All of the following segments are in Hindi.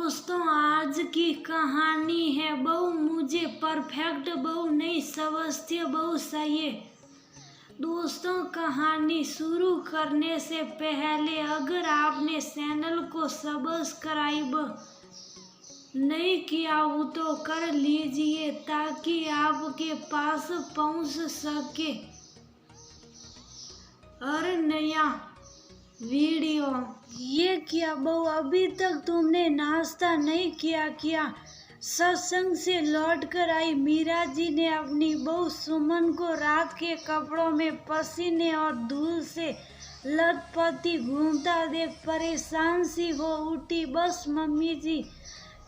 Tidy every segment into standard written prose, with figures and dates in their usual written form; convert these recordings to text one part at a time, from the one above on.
दोस्तों, आज की कहानी है बहू मुझे परफेक्ट बहू नहीं समझती बहू सही है। दोस्तों, कहानी शुरू करने से पहले अगर आपने चैनल को सब्सक्राइब नहीं किया हो तो कर लीजिए ताकि आपके पास पहुंच सके और नया वीडियो। ये क्या बहू, अभी तक तुमने नाश्ता नहीं किया? सत्संग से लौटकर आई मीरा जी ने अपनी बहू सुमन को रात के कपड़ों में पसीने और धूल से लथपथी घूमता देख परेशान सी हो उठी। बस मम्मी जी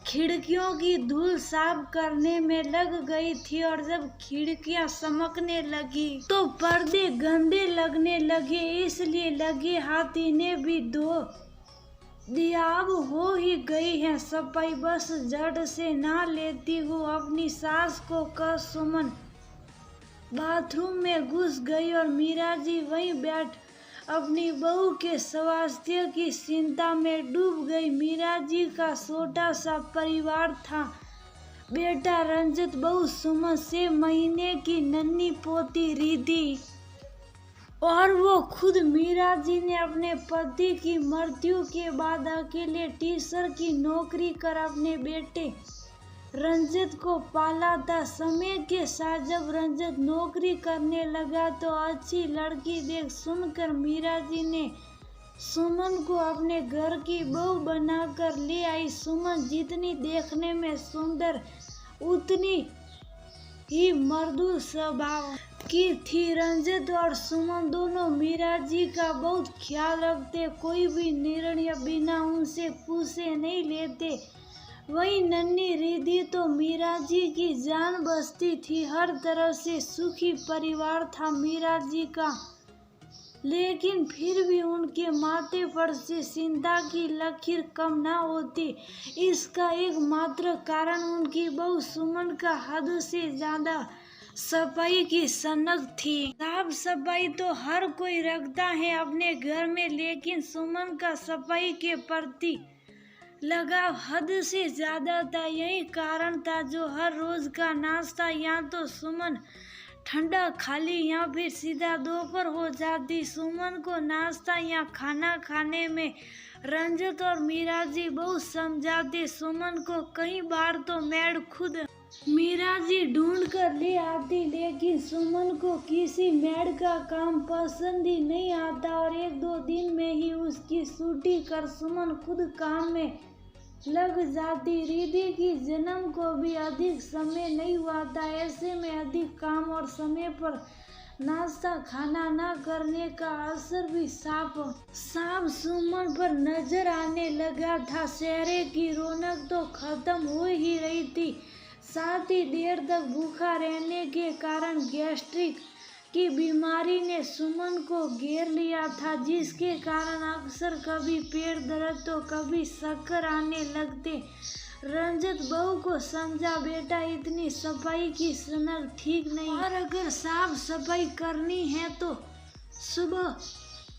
खिड़कियों की धूल साफ करने में लग गई थी और जब खिड़कियां चमकने लगी तो पर्दे गंदे लगने लगे, इसलिए लगे हाथ इन्हें भी धो दिया। अब हो ही गई है सफाई, बस झट से नहा लेती हूँ अपनी सास को कह सुमन बाथरूम में घुस गई और मीरा जी वहीं बैठ अपनी बहू के स्वास्थ्य की चिंता में डूब गई। मीरा जी का छोटा सा परिवार था, बेटा रंजित, बहू सुमन, 6 महीने की नन्ही पोती रिद्धि और वो खुद। मीरा जी ने अपने पति की मृत्यु के बाद अकेले टीचर की नौकरी कर अपने बेटे रंजित को पाला था। समय के साथ जब रंजित नौकरी करने लगा तो अच्छी लड़की देख सुनकर मीरा जी ने सुमन को अपने घर की बहू बनाकर ले आई। सुमन जितनी देखने में सुंदर उतनी ही मृदु स्वभाव की थी। रंजित और सुमन दोनों मीरा जी का बहुत ख्याल रखते, कोई भी निर्णय बिना उनसे पूछे नहीं लेते। वही नन्ही रिद्धि तो मीरा जी की जान बसती थी। हर तरह से सुखी परिवार था मीरा जी का, लेकिन फिर भी उनके माथे पर से चिंता की लकीर कम न होती। इसका एकमात्र कारण उनकी बहू सुमन का हद से ज्यादा सफाई की सनक थी। साफ सफाई तो हर कोई रखता है अपने घर में, लेकिन सुमन का सफाई के प्रति लगाव हद से ज्यादा था। यही कारण था जो हर रोज का नाश्ता या तो सुमन ठंडा खाली या फिर सीधा दोपहर हो जाती। सुमन को नाश्ता या खाना खाने में रंजित और मीरा जी बहुत समझाते। सुमन को कई बार तो मैड खुद मीरा जी ढूंढ कर ले आती, लेकिन सुमन को किसी मैड का काम पसंद ही नहीं आता और 1-2 दिन में ही उसकी छुट्टी कर सुमन खुद काम में लग जाती। रिद्धि की जन्म को भी अधिक समय नहीं हुआ था, ऐसे में अधिक काम और समय पर नाश्ता खाना न करने का असर भी साफ सुमन पर नजर आने लगा था। चेहरे की रौनक तो खत्म हो ही रही थी, साथ ही देर तक भूखा रहने के कारण गैस्ट्रिक की बीमारी ने सुमन को घेर लिया था, जिसके कारण अक्सर कभी पेट दर्द तो कभी चक्कर आने लगते। रंजित बहू को समझा, बेटा इतनी सफाई की सनक ठीक नहीं, और अगर साफ सफाई करनी है तो सुबह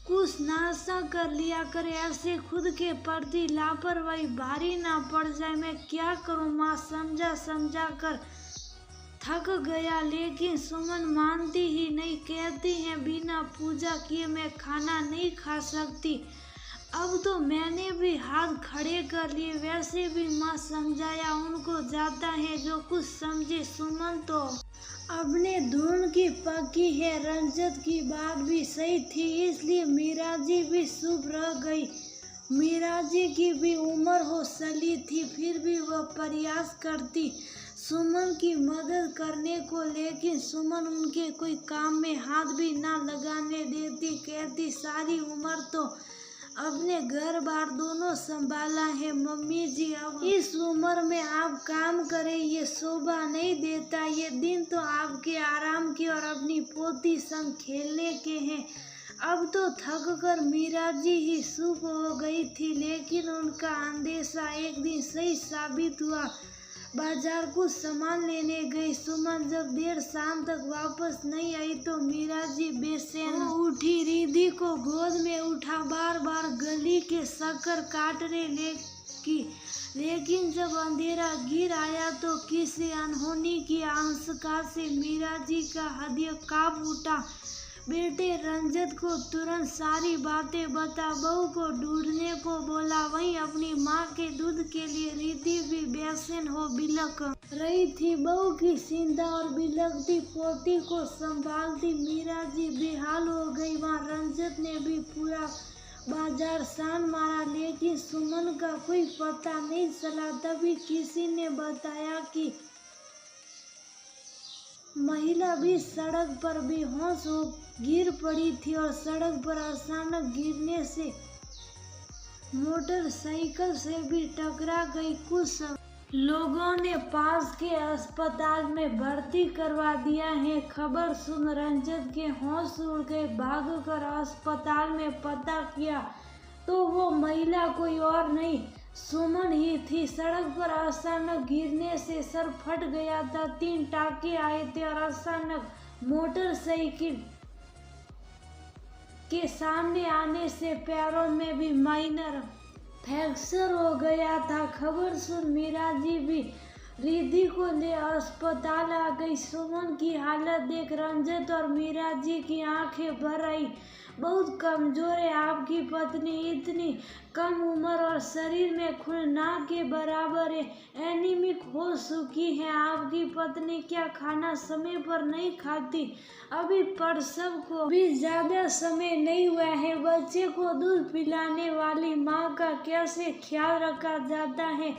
कुछ नाश्ता कर लिया करे, ऐसे खुद के प्रति लापरवाही भारी ना पड़ जाए। मैं क्या करूं माँ, समझा कर थक गया, लेकिन सुमन मानती ही नहीं, कहती है बिना पूजा किए मैं खाना नहीं खा सकती। अब तो मैंने भी हाथ खड़े कर लिए, वैसे भी माँ समझाया उनको जाता है, जो कुछ समझे। सुमन तो अपने धुन की पक्की है, रंजित की बात भी सही थी, इसलिए मीरा जी भी चुप रह गई। मीरा जी की भी उम्र हो चली थी, फिर भी वह प्रयास करती सुमन की मदद करने को, लेकिन सुमन उनके कोई काम में हाथ भी ना लगाने देती। कहती सारी उम्र तो अपने घर बार दोनों संभाला है मम्मी जी, अब इस उम्र में आप काम करें ये शोभा नहीं देता। ये दिन तो आपके आराम के और अपनी पोती संग खेलने के हैं। अब तो थक कर मीरा जी ही चुप हो गई थी, लेकिन उनका अंदेशा एक दिन सही साबित हुआ। बाजार कुछ सामान लेने गई सुमन जब देर शाम तक वापस नहीं आई तो मीरा जी बेचैन उठी। रिद्धि को गोद में उठा बार बार गली के शक्कर काटने लेकिन जब अंधेरा घिर आया तो किसी अनहोनी की आशंका से मीरा जी का हृदय कांप उठा। बेटे रंजत को तुरंत सारी बातें बता बहू को ढूंढने को बोला। वहीं अपनी माँ के दूध के लिए रिद्धि भी बेचैन हो बिलख रही थी। बहू की चिंता और बिलखती पोती को संभालती मीरा जी बेहाल हो गई। वहाँ रंजत ने भी पूरा बाजार सान मारा, लेकिन सुमन का कोई पता नहीं चला। तभी किसी ने बताया कि महिला भी सड़क पर बेहोश हो गिर पड़ी थी और सड़क पर अचानक गिरने से मोटरसाइकिल से भी टकरा गई। कुछ लोगों ने पास के अस्पताल में भर्ती करवा दिया है। खबर सुन रंजत के होश उड़ गए। भागकर अस्पताल में पता किया तो वो महिला कोई और नहीं सुमन ही थी। सड़क पर अचानक गिरने से सर फट गया था। 3 टाके आए थे और अचानक मोटरसाइकिल के सामने आने से पैरों में भी माइनर फ्रैक्चर हो गया था। खबर सुन मीरा जी भी रिद्धि को ले अस्पताल आ गई। सुमन की हालत देख रंजत और मीरा जी की आंखें भर आई। बहुत कमजोर है आपकी पत्नी, इतनी कम उम्र और शरीर में खून ना के बराबर है, एनीमिक हो चुकी है आपकी पत्नी। क्या खाना समय पर नहीं खाती? अभी प्रसव को भी ज्यादा समय नहीं हुआ है। बच्चे को दूध पिलाने वाली माँ का कैसे ख्याल रखा जाता है,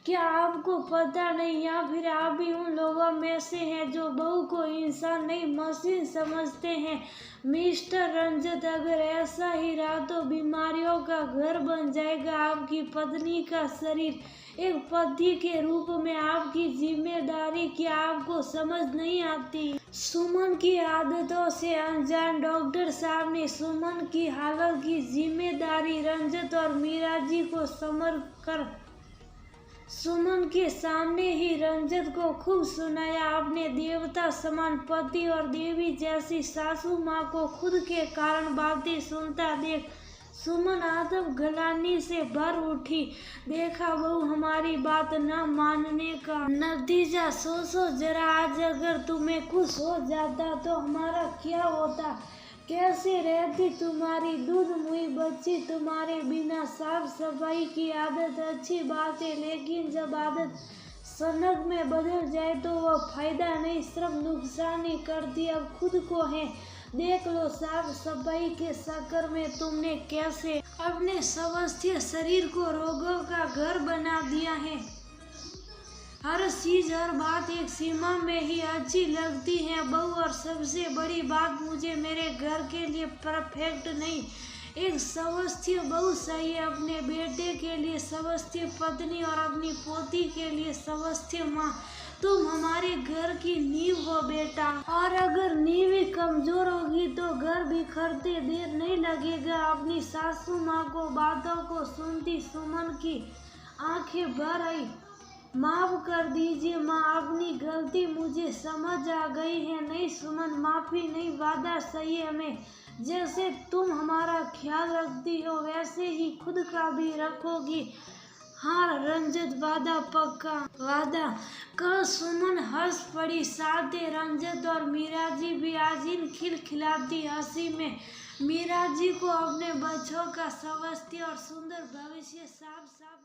क्या आपको पता नहीं? या फिर आप भी उन लोगों में से हैं जो बहू को इंसान नहीं मशीन समझते हैं? मिस्टर रंजत, अगर ऐसा ही रहा तो बीमारियों का घर बन जाएगा आपकी पत्नी का शरीर। एक पति के रूप में आपकी जिम्मेदारी क्या आपको समझ नहीं आती? सुमन की आदतों से अनजान डॉक्टर साहब ने सुमन की हालत की जिम्मेदारी रंजत और मीरा जी को समर्पित कर सुमन के सामने ही रंजत को खूब सुनाया। अपने देवता समान पति और देवी जैसी सासू माँ को खुद के कारण बातें सुनता देख सुमन आदब गलानी से भर उठी। देखा बहू, हमारी बात न मानने का नतीजा सोचो जरा। आज अगर तुम्हें कुछ हो जाता तो हमारा क्या होता? कैसे रहती तुम्हारी दूध मुई बच्ची तुम्हारे बिना? साफ सफाई की आदत अच्छी बात है, लेकिन जब आदत सनक में बदल जाए तो वह फायदा नहीं सिर्फ नुकसान ही करती। अब खुद को है देख लो, साफ सफाई के चक्कर में तुमने कैसे अपने स्वस्थ शरीर को रोगों का घर बना दिया है। हर चीज हर बात एक सीमा में ही अच्छी लगती है बहू, और सबसे बड़ी बात मुझे मेरे घर के लिए परफेक्ट नहीं, एक स्वस्थ बहू चाहिए। अपने बेटे के लिए स्वस्थ पत्नी और अपनी पोती के लिए स्वस्थ माँ। तुम हमारे घर की नींव हो बेटा, और अगर नींव ही कमजोर होगी तो घर बिखरते देर नहीं लगेगा। अपनी सासू माँ को बातों को सुनती सुमन की आंखें भर आई। माफ कर दीजिए माँ, अपनी गलती मुझे समझ आ गई है। नहीं सुमन, माफी नहीं, वादा सही है हमें। जैसे तुम हमारा ख्याल रखती हो वैसे ही खुद का भी रखोगी। हाँ रंजत, वादा पक्का। वादा। कल सुमन हंस पड़ी। साथ ही रंजत और मीरा जी भी आज इन खिलखिलाती हंसी में मीरा जी को अपने बच्चों का स्वस्थ और सुंदर भविष्य साफ साफ